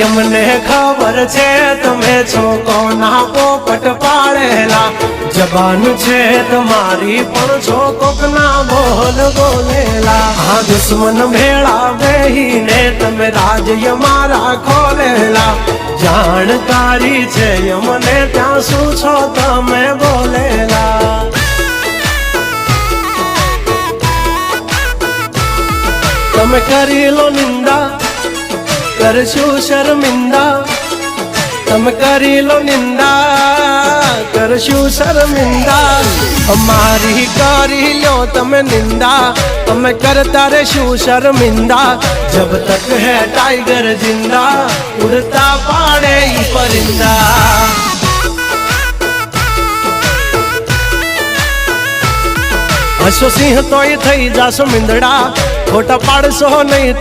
यमने खबर छे तमे छो कोना पोपट पाड़ेला जबान छे तुम्हारी पण छो कोकना बोल बोलेला हाँ दुश्मन भेड़ा बेहीने तमे राज यमारा खोलेला जानकारी छे यमने त्या शू छो तमे बोलेला तमे करी लो निंदा करशु शर्मिंदा तमे करी लो निंदा करशु शर्मिंदा हमारी करी लो तमे निंदा तमे करता रेशु शर्मिंदा जब तक है टाइगर जिंदा उड़ता पाड़े ही परिंदा हसो सिंह तो थई जासो मिंदड़ा खोटा पाड़शो नहीं।